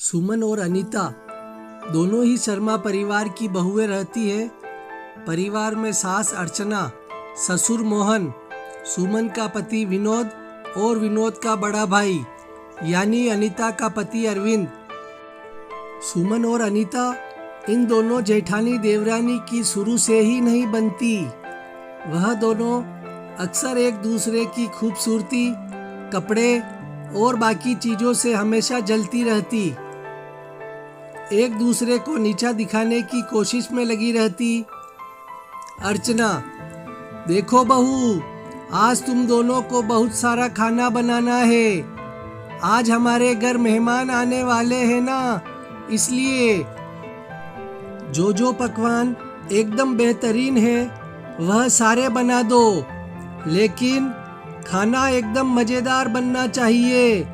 सुमन और अनीता दोनों ही शर्मा परिवार की बहुएं रहती है। परिवार में सास अर्चना, ससुर मोहन, सुमन का पति विनोद और विनोद का बड़ा भाई यानी अनीता का पति अरविंद। सुमन और अनीता इन दोनों जेठानी देवरानी की शुरू से ही नहीं बनती। वह दोनों अक्सर एक दूसरे की खूबसूरती, कपड़े और बाकी चीज़ों से हमेशा जलती रहती, एक दूसरे को नीचा दिखाने की कोशिश में लगी रहती। अर्चना, देखो बहू, आज तुम दोनों को बहुत सारा खाना बनाना है। आज हमारे घर मेहमान आने वाले हैं ना, इसलिए जो पकवान एकदम बेहतरीन है वह सारे बना दो, लेकिन खाना एकदम मज़ेदार बनना चाहिए,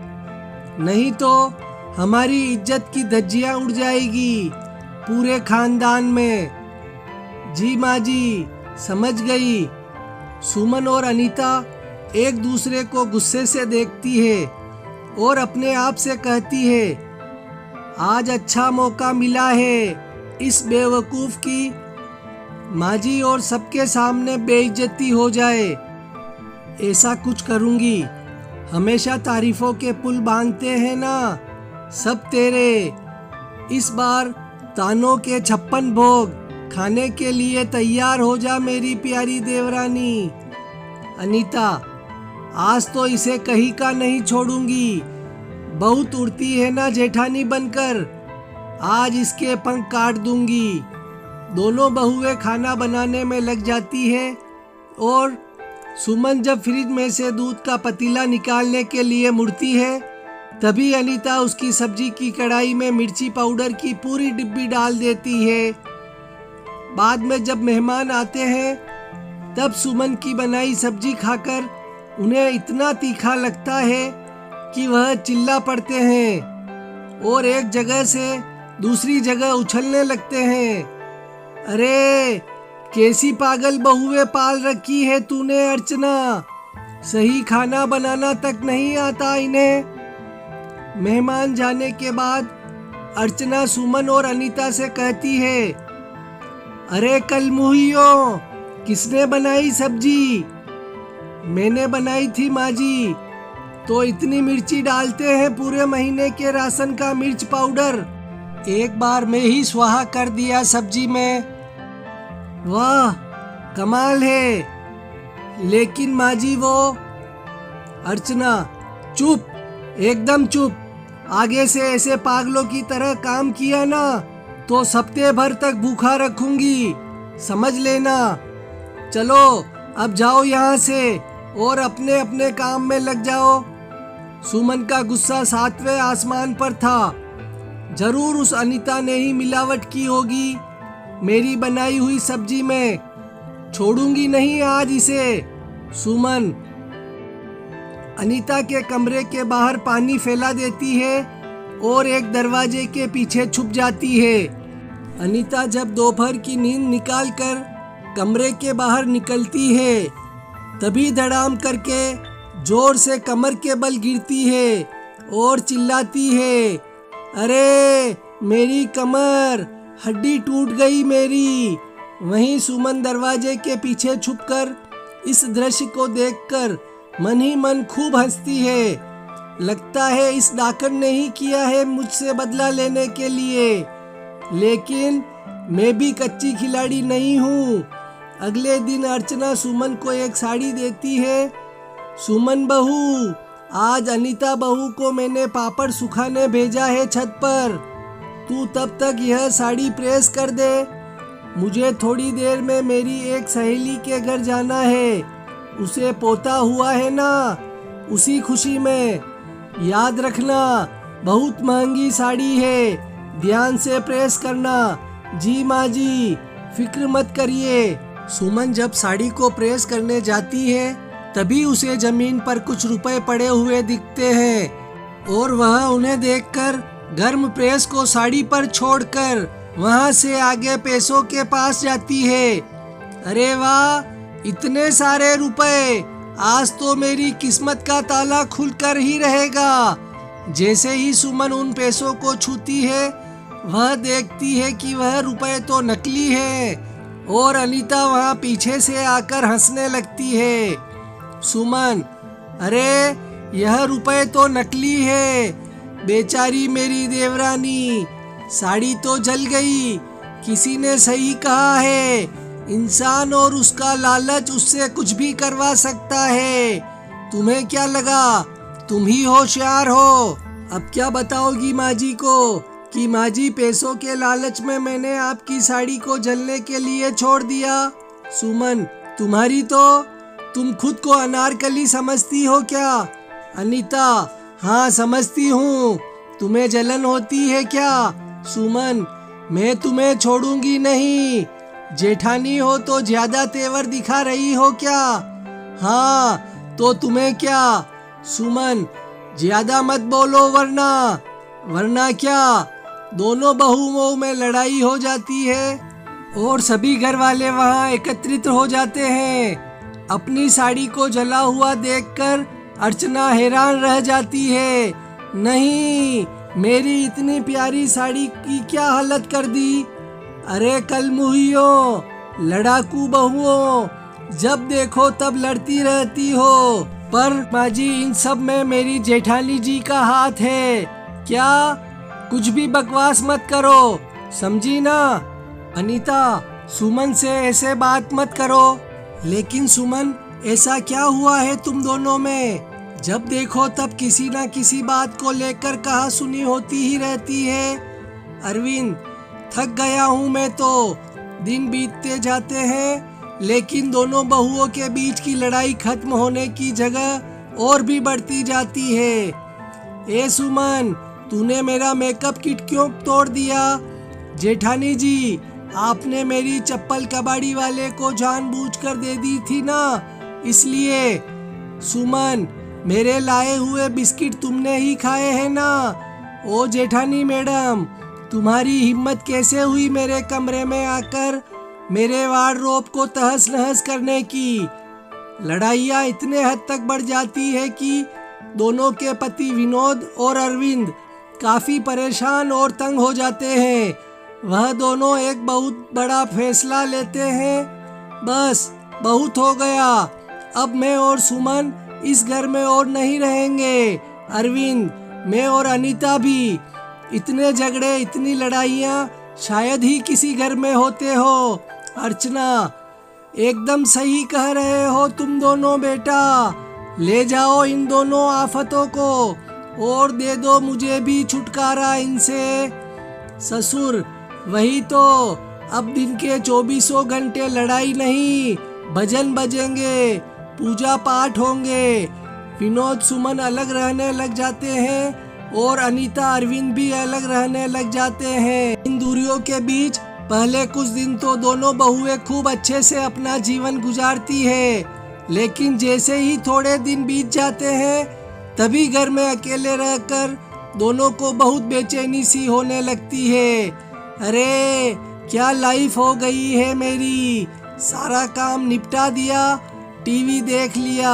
नहीं तो हमारी इज्जत की धज्जियां उड़ जाएगी पूरे खानदान में। जी माँ जी, समझ गई। सुमन और अनीता एक दूसरे को गुस्से से देखती है और अपने आप से कहती है, आज अच्छा मौका मिला है इस बेवकूफ़ की माँ जी और सबके सामने बेइज्जती हो जाए। ऐसा कुछ करूँगी। हमेशा तारीफों के पुल बांधते हैं ना, सब तेरे। इस बार तानों के 56 भोग खाने के लिए तैयार हो जा मेरी प्यारी देवरानी। अनीता, आज तो इसे कहीं का नहीं छोड़ूंगी। बहुत उड़ती है ना जेठानी बनकर, आज इसके पंख काट दूंगी। दोनों बहुएं खाना बनाने में लग जाती है और सुमन जब फ्रिज में से दूध का पतीला निकालने के लिए मुड़ती है, तभी अनीता उसकी सब्जी की कढ़ाई में मिर्ची पाउडर की पूरी डिब्बी डाल देती है। बाद में जब मेहमान आते हैं तब सुमन की बनाई सब्जी खाकर उन्हें इतना तीखा लगता है कि वह चिल्ला पड़ते हैं और एक जगह से दूसरी जगह उछलने लगते हैं। अरे कैसी पागल बहुएं पाल रखी है तूने अर्चना, सही खाना बनाना तक नहीं आता इन्हें। मेहमान जाने के बाद अर्चना सुमन और अनीता से कहती है, अरे कल मुहियो, किसने बनाई सब्जी? मैंने बनाई थी माँ जी। तो इतनी मिर्ची डालते हैं पूरे महीने के राशन का मिर्च पाउडर, एक बार में ही स्वाहा कर दिया सब्जी में। वाह, कमाल है। लेकिन माँ जी वो। अर्चना, चुप, एकदम चुप। आगे से ऐसे पागलों की तरह काम किया ना तो हफ्ते भर तक भूखा रखूंगी, समझ लेना। चलो अब जाओ यहाँ से और अपने अपने काम में लग जाओ। सुमन का गुस्सा 7वें आसमान पर था। जरूर उस अनीता ने ही मिलावट की होगी मेरी बनाई हुई सब्जी में। छोड़ूंगी नहीं आज इसे। सुमन अनीता के कमरे के बाहर पानी फैला देती है और एक दरवाजे के पीछे छुप जाती है। अनीता जब दोपहर की नींद निकालकर कमरे के बाहर निकलती है, तभी धड़ाम करके जोर से कमर के बल गिरती है और चिल्लाती है, अरे मेरी कमर, हड्डी टूट गई मेरी। वहीं सुमन दरवाजे के पीछे छुपकर इस दृश्य को देखकर मन ही मन खूब हंसती है। लगता है इस डाकन ने ही किया है मुझसे बदला लेने के लिए, लेकिन मैं भी कच्ची खिलाड़ी नहीं हूँ। अगले दिन अर्चना सुमन को एक साड़ी देती है। सुमन बहू, आज अनीता बहू को मैंने पापड़ सुखाने भेजा है छत पर, तू तब तक यह साड़ी प्रेस कर दे। मुझे थोड़ी देर में मेरी एक सहेली के घर जाना है, उसे पोता हुआ है ना, उसी खुशी में। याद रखना, बहुत महंगी साड़ी है, ध्यान से प्रेस करना। जी माँ जी, फिक्र मत करिए। सुमन जब साड़ी को प्रेस करने जाती है तभी उसे जमीन पर कुछ रुपए पड़े हुए दिखते हैं और वह उन्हें देखकर गर्म प्रेस को साड़ी पर छोड़कर वहां से आगे पैसों के पास जाती है। अरे वाह, इतने सारे रुपए, आज तो मेरी किस्मत का ताला खुलकर ही रहेगा। जैसे ही सुमन उन पैसों को छूती है वह देखती है कि वह रुपए तो नकली है और अनीता वहाँ पीछे से आकर हंसने लगती है। सुमन, अरे यह रुपए तो नकली है, बेचारी मेरी देवरानी, साड़ी तो जल गई। किसी ने सही कहा है, इंसान और उसका लालच उससे कुछ भी करवा सकता है। तुम्हें क्या लगा तुम ही होशियार हो? अब क्या बताओगी माँ जी को कि माँ जी पैसों के लालच में मैंने आपकी साड़ी को जलने के लिए छोड़ दिया? सुमन, तुम खुद को अनारकली समझती हो क्या? अनीता, हाँ समझती हूँ। तुम्हें जलन होती है क्या? सुमन, मैं तुम्हें छोड़ूंगी नहीं। जेठानी हो तो ज्यादा तेवर दिखा रही हो क्या? हाँ तो तुम्हें क्या? सुमन, ज्यादा मत बोलो वरना क्या? दोनों बहुओं में लड़ाई हो जाती है और सभी घर वाले वहाँ एकत्रित हो जाते हैं। अपनी साड़ी को जला हुआ देखकर अर्चना हैरान रह जाती है। नहीं, मेरी इतनी प्यारी साड़ी की क्या हालत कर दी? अरे कलमुहियों, लड़ाकू बहुओं, जब देखो तब लड़ती रहती हो। पर माँ जी, इन सब में मेरी जेठानी जी का हाथ है। क्या? कुछ भी बकवास मत करो, समझी ना? अनीता, सुमन से ऐसे बात मत करो। लेकिन सुमन, ऐसा क्या हुआ है तुम दोनों में? जब देखो तब किसी ना किसी बात को लेकर कहा सुनी होती ही रहती है। अरविंद, थक गया हूँ मैं तो। दिन बीतते जाते हैं लेकिन दोनों बहुओं के बीच की लड़ाई खत्म होने की जगह और भी बढ़ती जाती है। ए सुमन, तूने मेरा मेकअप किट क्यों तोड़ दिया? जेठानी जी, आपने मेरी चप्पल कबाड़ी वाले को जानबूझकर दे दी थी ना, इसलिए। सुमन, मेरे लाए हुए बिस्किट तुमने ही खाए हैं ना? ओ जेठानी मैडम, तुम्हारी हिम्मत कैसे हुई मेरे कमरे में आकर मेरे वार्डरोब को तहस नहस करने की? लड़ाइयाँ इतने हद तक बढ़ जाती है कि दोनों के पति विनोद और अरविंद काफी परेशान और तंग हो जाते हैं। वह दोनों एक बहुत बड़ा फैसला लेते हैं। बस बहुत हो गया, अब मैं और सुमन इस घर में और नहीं रहेंगे। अरविंद, मैं और अनीता भी। इतने झगड़े, इतनी लड़ाइयाँ शायद ही किसी घर में होते हो। अर्चना, एकदम सही कह रहे हो तुम दोनों बेटा। ले जाओ इन दोनों आफतों को और दे दो मुझे भी छुटकारा इनसे। ससुर, वही तो, अब दिन के 24 घंटे लड़ाई नहीं, भजन बजेंगे, पूजा पाठ होंगे। विनोद सुमन अलग रहने लग जाते हैं और अनीता अरविंद भी अलग रहने लग जाते हैं। इन दूरियों के बीच पहले कुछ दिन तो दोनों बहुएं खूब अच्छे से अपना जीवन गुजारती है, लेकिन जैसे ही थोड़े दिन बीत जाते हैं तभी घर में अकेले रहकर दोनों को बहुत बेचैनी सी होने लगती है। अरे क्या लाइफ हो गई है मेरी। सारा काम निपटा दिया, टीवी देख लिया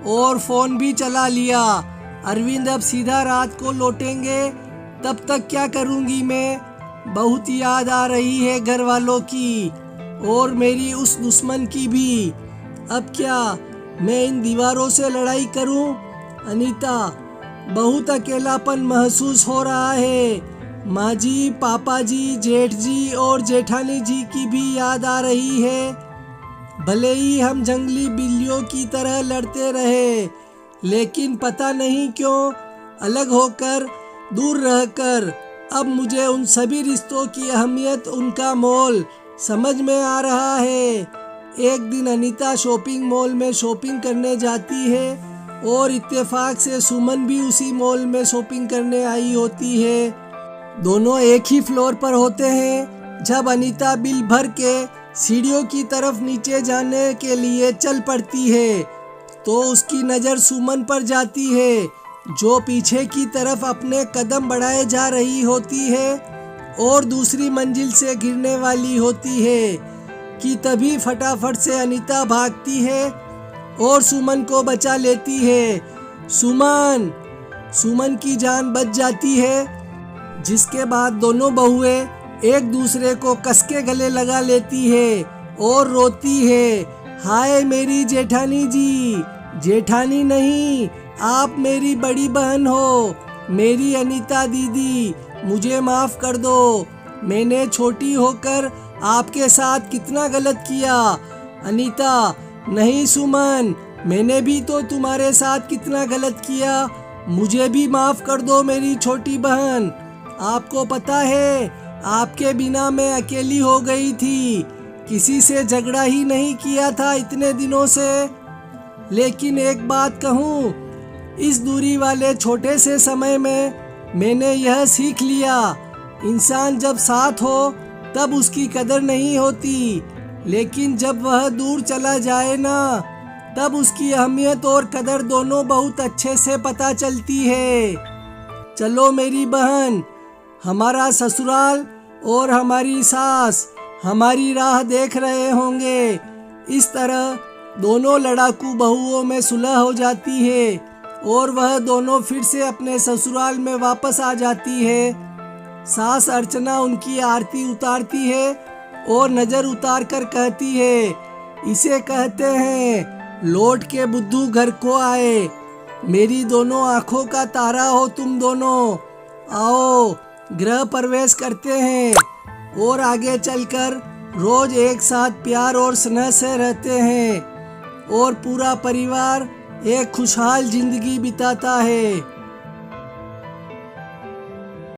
और फोन भी चला लिया। अरविंद अब सीधा रात को लौटेंगे, तब तक क्या करूंगी मैं? बहुत याद आ रही है घर वालों की और मेरी उस दुश्मन की भी। अब क्या मैं इन दीवारों से लड़ाई करूं? अनीता, बहुत अकेलापन महसूस हो रहा है। माँ जी, पापा जी, जेठ जी और जेठानी जी की भी याद आ रही है। भले ही हम जंगली बिल्लियों की तरह लड़ते रहे, लेकिन पता नहीं क्यों अलग होकर, दूर रहकर अब मुझे उन सभी रिश्तों की अहमियत, उनका मोल समझ में आ रहा है। एक दिन अनीता शॉपिंग मॉल में शॉपिंग करने जाती है और इत्तेफाक से सुमन भी उसी मॉल में शॉपिंग करने आई होती है। दोनों एक ही फ्लोर पर होते हैं जब अनीता बिल भर के सीढ़ियों की तरफ नीचे जाने के लिए चल पड़ती है तो उसकी नज़र सुमन पर जाती है, जो पीछे की तरफ अपने कदम बढ़ाए जा रही होती है और दूसरी मंजिल से गिरने वाली होती है कि तभी फटाफट से अनीता भागती है और सुमन को बचा लेती है। सुमन, सुमन की जान बच जाती है, जिसके बाद दोनों बहुएं एक दूसरे को कसके गले लगा लेती है और रोती है, हाय मेरी जेठानी जी, जेठानी नहीं, आप मेरी बड़ी बहन हो, मेरी अनीता दीदी, मुझे माफ़ कर दो, मैंने छोटी होकर आपके साथ कितना गलत किया। अनीता, नहीं सुमन, मैंने भी तो तुम्हारे साथ कितना गलत किया, मुझे भी माफ़ कर दो मेरी छोटी बहन। आपको पता है, आपके बिना मैं अकेली हो गई थी, किसी से झगड़ा ही नहीं किया था इतने दिनों से। लेकिन एक बात कहूँ, इस दूरी वाले छोटे से समय में मैंने यह सीख लिया, इंसान जब साथ हो तब उसकी कदर नहीं होती, लेकिन जब वह दूर चला जाए ना, तब उसकी अहमियत और कदर दोनों बहुत अच्छे से पता चलती है। चलो मेरी बहन, हमारा ससुराल और हमारी सास हमारी राह देख रहे होंगे। इस तरह दोनों लड़ाकू बहुओं में सुलह हो जाती है और वह दोनों फिर से अपने ससुराल में वापस आ जाती है। सास अर्चना उनकी आरती उतारती है और नज़र उतार कर कहती है, इसे कहते हैं लौट के बुद्धू घर को आए, मेरी दोनों आँखों का तारा हो तुम दोनों, आओ गृह प्रवेश करते हैं और आगे चलकर रोज एक साथ प्यार और स्नेह से रहते हैं और पूरा परिवार एक खुशहाल जिंदगी बिताता है।